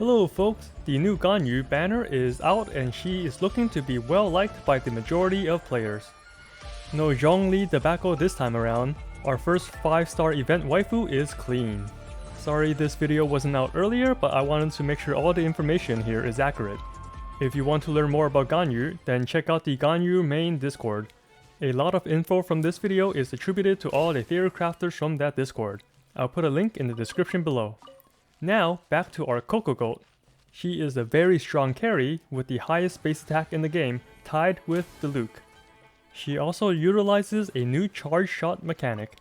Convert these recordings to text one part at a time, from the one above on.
Hello folks, the new Ganyu banner is out and she is looking to be well liked by the majority of players. No Zhongli debacle this time around, our first 5-star event waifu is Qilin. Sorry this video wasn't out earlier, but I wanted to make sure all the information here is accurate. If you want to learn more about Ganyu, then check out the Ganyu main Discord. A lot of info from this video is attributed to all the theory crafters from that Discord. I'll put a link in the description below. Now, back to our Coco Goat. She is a very strong carry with the highest base attack in the game, tied with the Luke. She also utilizes a new charge shot mechanic.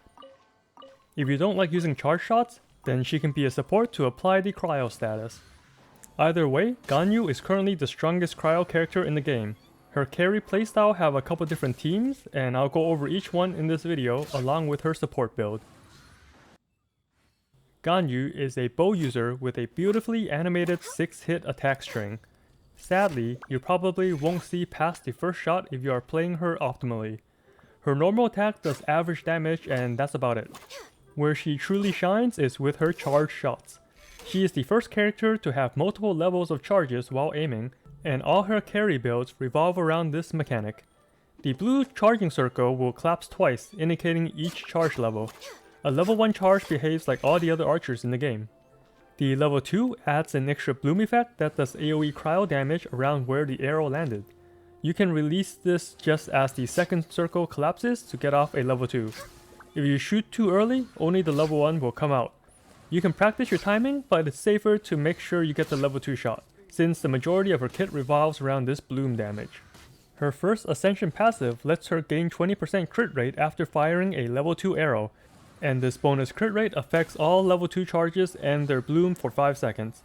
If you don't like using charge shots, then she can be a support to apply the cryo status. Either way, Ganyu is currently the strongest cryo character in the game. Her carry playstyle have a couple different teams, and I'll go over each one in this video along with her support build. Ganyu is a bow user with a beautifully animated 6-hit attack string. Sadly, you probably won't see past the first shot if you are playing her optimally. Her normal attack does average damage and that's about it. Where she truly shines is with her charge shots. She is the first character to have multiple levels of charges while aiming, and all her carry builds revolve around this mechanic. The blue charging circle will collapse twice, indicating each charge level. A level 1 charge behaves like all the other archers in the game. The level 2 adds an extra bloom effect that does AoE cryo damage around where the arrow landed. You can release this just as the second circle collapses to get off a level 2. If you shoot too early, only the level 1 will come out. You can practice your timing, but it's safer to make sure you get the level 2 shot, since the majority of her kit revolves around this bloom damage. Her first Ascension passive lets her gain 20% crit rate after firing a level 2 arrow, and this bonus crit rate affects all level 2 charges and their bloom for 5 seconds.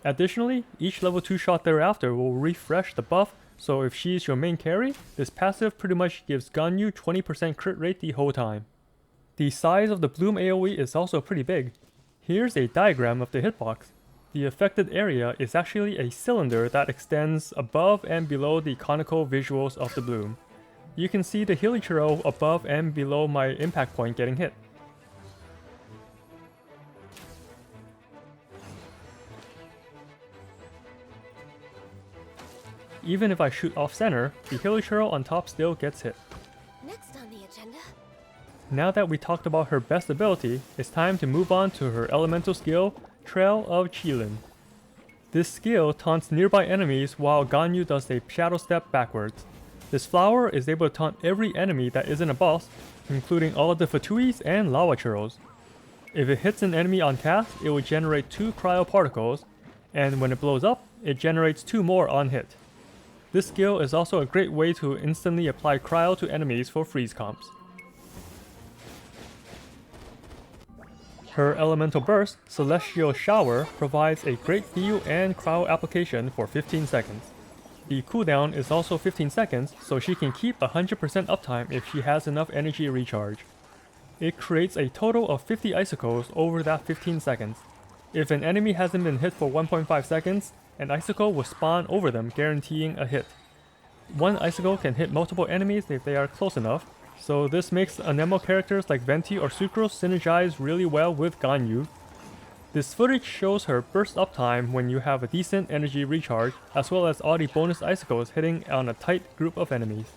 Additionally, each level 2 shot thereafter will refresh the buff, so if she's your main carry, this passive pretty much gives Ganyu 20% crit rate the whole time. The size of the bloom AoE is also pretty big. Here's a diagram of the hitbox. The affected area is actually a cylinder that extends above and below the conical visuals of the bloom. You can see the hilichurl above and below my impact point getting hit. Even if I shoot off center, the hilichurl on top still gets hit. Next on the agenda. Now that we talked about her best ability, it's time to move on to her elemental skill, Trail of Qilin. This skill taunts nearby enemies while Ganyu does a shadow step backwards. This flower is able to taunt every enemy that isn't a boss, including all of the Fatuis and Lava Churros. If it hits an enemy on cast, it will generate 2 cryo particles, and when it blows up, it generates 2 more on hit. This skill is also a great way to instantly apply cryo to enemies for freeze comps. Her elemental burst, Celestial Shower, provides a great view and cryo application for 15 seconds. The cooldown is also 15 seconds, so she can keep 100% uptime if she has enough energy recharge. It creates a total of 50 icicles over that 15 seconds. If an enemy hasn't been hit for 1.5 seconds, an icicle will spawn over them, guaranteeing a hit. One icicle can hit multiple enemies if they are close enough, so this makes Anemo characters like Venti or Sucrose synergize really well with Ganyu. This footage shows her burst uptime when you have a decent energy recharge, as well as all the bonus icicles hitting on a tight group of enemies.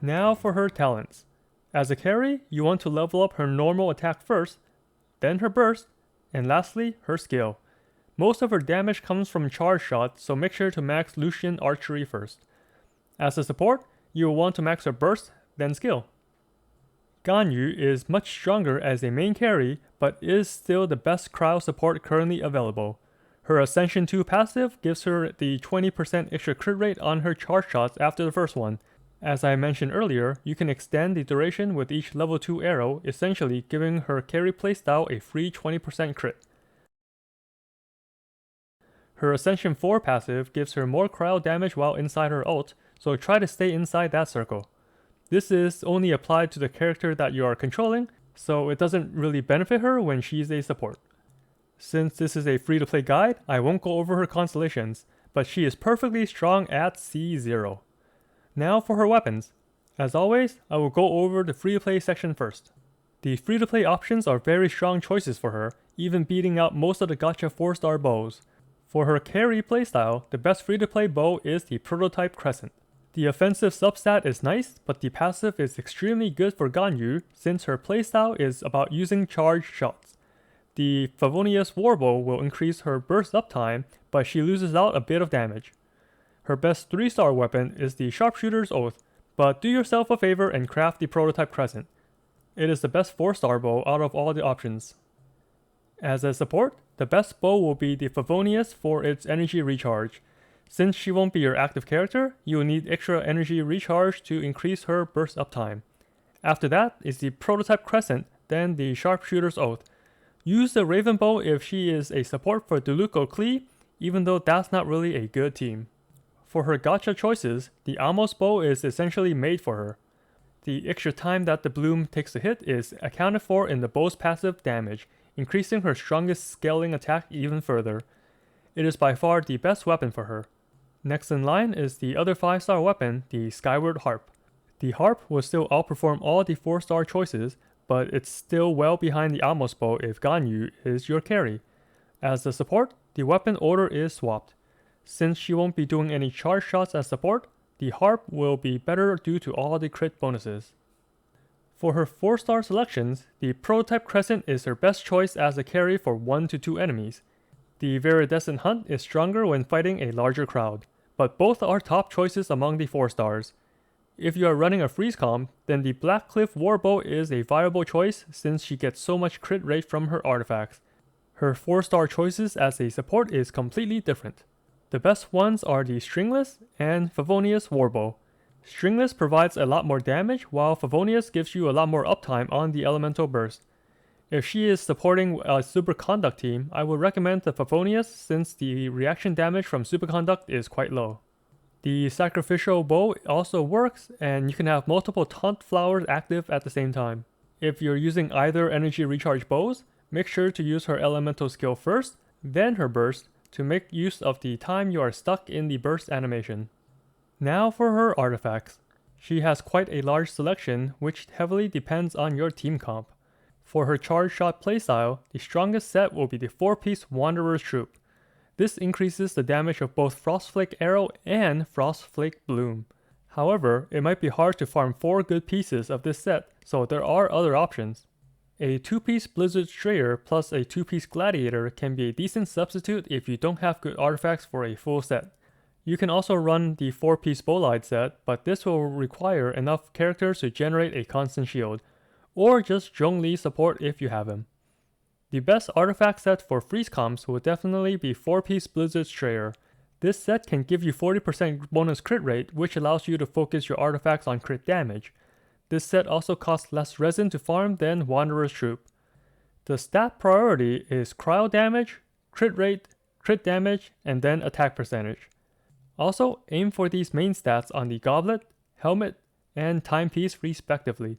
Now for her talents. As a carry, you want to level up her normal attack first, then her burst, and lastly, her skill. Most of her damage comes from charge shots, so make sure to max Lucian archery first. As a support, you will want to max her burst, then skill. Ganyu is much stronger as a main carry, but is still the best cryo support currently available. Her Ascension 2 passive gives her the 20% extra crit rate on her charge shots after the first one. As I mentioned earlier, you can extend the duration with each level 2 arrow, essentially giving her carry playstyle a free 20% crit. Her Ascension 4 passive gives her more cryo damage while inside her ult, so try to stay inside that circle. This is only applied to the character that you are controlling, so it doesn't really benefit her when she's a support. Since this is a free-to-play guide, I won't go over her constellations, but she is perfectly strong at C0. Now for her weapons. As always, I will go over the free-to-play section first. The free-to-play options are very strong choices for her, even beating out most of the gacha 4-star bows. For her carry playstyle, the best free-to-play bow is the Prototype Crescent. The offensive substat is nice, but the passive is extremely good for Ganyu since her playstyle is about using charged shots. The Favonius Warbow will increase her burst uptime, but she loses out a bit of damage. Her best 3-star weapon is the Sharpshooter's Oath, but do yourself a favor and craft the Prototype Crescent. It is the best 4-star bow out of all the options. As a support, the best bow will be the Favonius for its energy recharge. Since she won't be your active character, you will need extra energy recharge to increase her burst uptime. After that is the Prototype Crescent, then the Sharpshooter's Oath. Use the Raven Bow if she is a support for Diluc or Qli, even though that's not really a good team. For her gacha choices, the Amos Bow is essentially made for her. The extra time that the bloom takes a hit is accounted for in the bow's passive damage, increasing her strongest scaling attack even further. It is by far the best weapon for her. Next in line is the other 5-star weapon, the Skyward Harp. The Harp will still outperform all the 4-star choices, but it's still well behind the Amos Bow if Ganyu is your carry. As the support, the weapon order is swapped. Since she won't be doing any charge shots as support, the Harp will be better due to all the crit bonuses. For her 4-star selections, the Prototype Crescent is her best choice as a carry for 1 to 2 enemies. The Viridescent Hunt is stronger when fighting a larger crowd, but both are top choices among the 4-stars. If you are running a freeze comp, then the Black Cliff Warbow is a viable choice since she gets so much crit rate from her artifacts. Her 4-star choices as a support is completely different. The best ones are the Stringless and Favonius Warbow. Stringless provides a lot more damage, while Favonius gives you a lot more uptime on the elemental burst. If she is supporting a Superconduct team, I would recommend the Favonius since the reaction damage from Superconduct is quite low. The Sacrificial Bow also works, and you can have multiple taunt flowers active at the same time. If you're using either energy recharge bows, make sure to use her elemental skill first, then her burst, to make use of the time you are stuck in the burst animation. Now for her artifacts. She has quite a large selection which heavily depends on your team comp. For her charge shot playstyle, the strongest set will be the 4-piece Wanderer's Troop. This increases the damage of both Frostflake Arrow and Frostflake Bloom. However, it might be hard to farm 4 good pieces of this set, so there are other options. A 2-piece Blizzard Strayer plus a 2-piece Gladiator can be a decent substitute if you don't have good artifacts for a full set. You can also run the 4-piece Bolide set, but this will require enough characters to generate a constant shield, or just Zhongli support if you have him. The best artifact set for freeze comps will definitely be 4-piece Blizzard Strayer. This set can give you 40% bonus crit rate, which allows you to focus your artifacts on crit damage. This set also costs less resin to farm than Wanderer's Troop. The stat priority is cryo damage, crit rate, crit damage, and then attack percentage. Also, aim for these main stats on the Goblet, Helmet, and Timepiece respectively.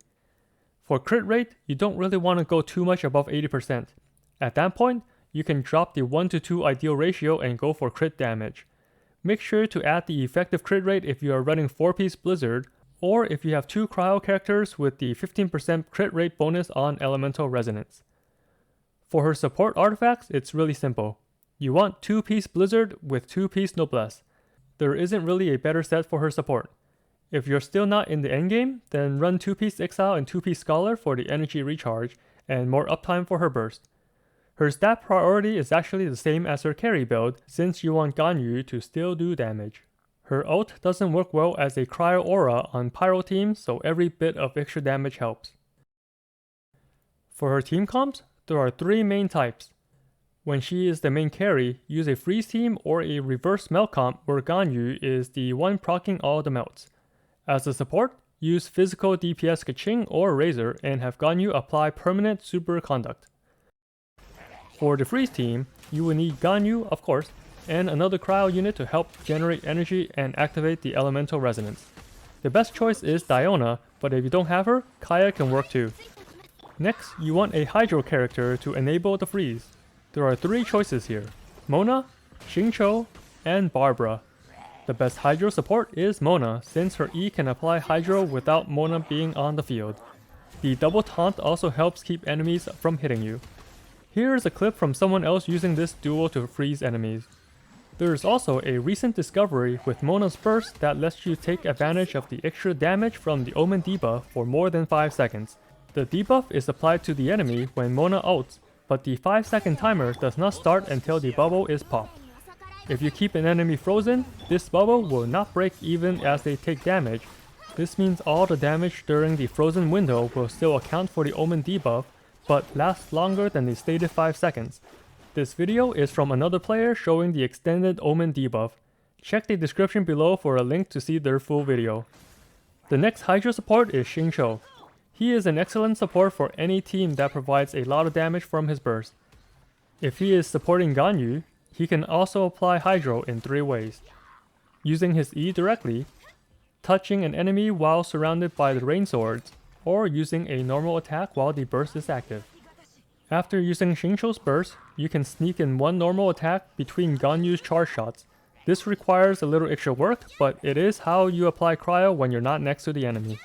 For crit rate, you don't really want to go too much above 80%. At that point, you can drop the 1 to 2 ideal ratio and go for crit damage. Make sure to add the effective crit rate if you are running 4-piece Blizzard, or if you have 2 cryo characters with the 15% crit rate bonus on Elemental Resonance. For her support artifacts, it's really simple. You want 2-piece Blizzard with 2-piece Noblesse. There isn't really a better set for her support. If you're still not in the endgame, then run 2-piece Exile and 2-piece Scholar for the energy recharge and more uptime for her burst. Her stat priority is actually the same as her carry build since you want Ganyu to still do damage. Her ult doesn't work well as a cryo aura on pyro teams, so every bit of extra damage helps. For her team comps, there are 3 main types. When she is the main carry, use a freeze team or a reverse melt comp where Ganyu is the one proccing all the melts. As a support, use physical DPS Kaching or Razor and have Ganyu apply permanent Superconduct. For the freeze team, you will need Ganyu, of course, and another cryo unit to help generate energy and activate the elemental resonance. The best choice is Diona, but if you don't have her, Kaya can work too. Next, you want a Hydro character to enable the freeze. There are 3 choices here: Mona, Xingqiu, and Barbara. The best Hydro support is Mona, since her E can apply Hydro without Mona being on the field. The double taunt also helps keep enemies from hitting you. Here is a clip from someone else using this duo to freeze enemies. There is also a recent discovery with Mona's burst that lets you take advantage of the extra damage from the Omen debuff for more than 5 seconds. The debuff is applied to the enemy when Mona ults, but the 5-second timer does not start until the bubble is popped. If you keep an enemy frozen, this bubble will not break even as they take damage. This means all the damage during the frozen window will still account for the Omen debuff, but lasts longer than the stated 5 seconds. This video is from another player showing the extended Omen debuff. Check the description below for a link to see their full video. The next Hydra support is Xingqiu. He is an excellent support for any team that provides a lot of damage from his burst. If he is supporting Ganyu, he can also apply Hydro in 3 ways. Using his E directly, touching an enemy while surrounded by the rain swords, or using a normal attack while the burst is active. After using Xingqiu's burst, you can sneak in one normal attack between Ganyu's charge shots. This requires a little extra work, but it is how you apply cryo when you're not next to the enemy.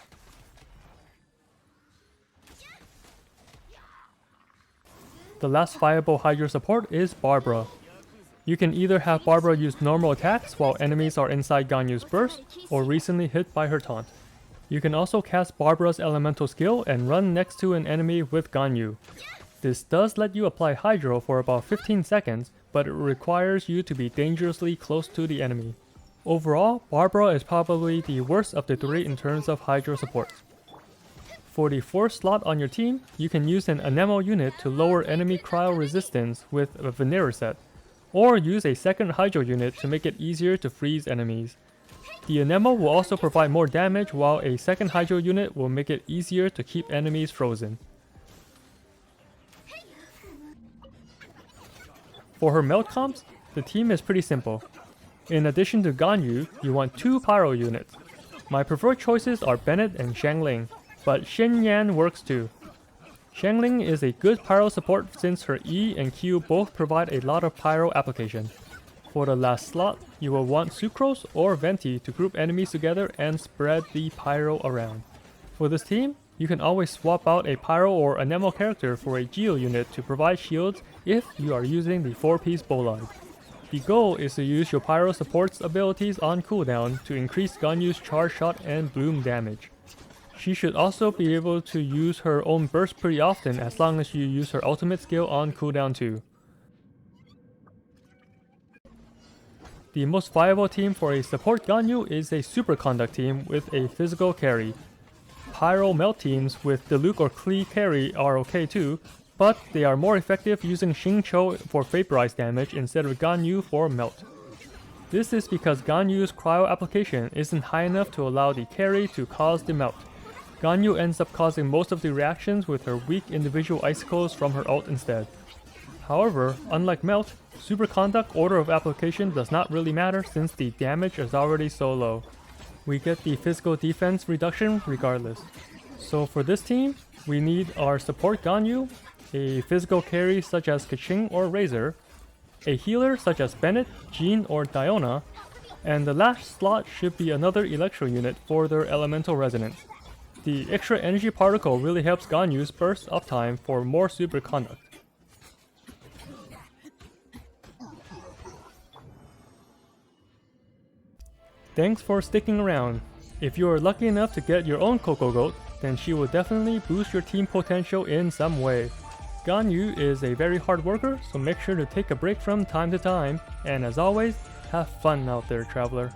The last viable Hydra support is Barbara. You can either have Barbara use normal attacks while enemies are inside Ganyu's burst, or recently hit by her taunt. You can also cast Barbara's elemental skill and run next to an enemy with Ganyu. This does let you apply Hydro for about 15 seconds, but it requires you to be dangerously close to the enemy. Overall, Barbara is probably the worst of the 3 in terms of Hydro support. For the 4th slot on your team, you can use an Anemo unit to lower enemy cryo resistance with a Veneer set, or use a second Hydro unit to make it easier to freeze enemies. The Anemo will also provide more damage, while a second Hydro unit will make it easier to keep enemies frozen. For her melt comps, the team is pretty simple. In addition to Ganyu, you want 2 Pyro units. My preferred choices are Bennett and Xiangling, but Shen Yan works too. Xiangling is a good Pyro support since her E and Q both provide a lot of Pyro application. For the last slot, you will want Sucrose or Venti to group enemies together and spread the Pyro around. For this team, you can always swap out a Pyro or Anemo character for a Geo unit to provide shields if you are using the 4-piece Bolide. The goal is to use your Pyro support's abilities on cooldown to increase Ganyu's charge shot and bloom damage. She should also be able to use her own burst pretty often as long as you use her ultimate skill on cooldown too. The most viable team for a support Ganyu is a Superconduct team with a physical carry. Pyro melt teams with Diluc or Qilin carry are okay too, but they are more effective using Xingqiu for vaporize damage instead of Ganyu for melt. This is because Ganyu's cryo application isn't high enough to allow the carry to cause the melt. Ganyu ends up causing most of the reactions with her weak individual icicles from her ult instead. However, unlike melt, Superconduct order of application does not really matter since the damage is already so low. We get the physical defense reduction regardless. So for this team, we need our support Ganyu, a physical carry such as Qilin or Razor, a healer such as Bennett, Jean or Diona, and the last slot should be another Electro unit for their elemental resonance. The extra energy particle really helps Ganyu's burst uptime for more Superconduct. Thanks for sticking around. If you are lucky enough to get your own Coco Goat, then she will definitely boost your team potential in some way. Ganyu is a very hard worker, so make sure to take a break from time to time, and as always, have fun out there, traveler.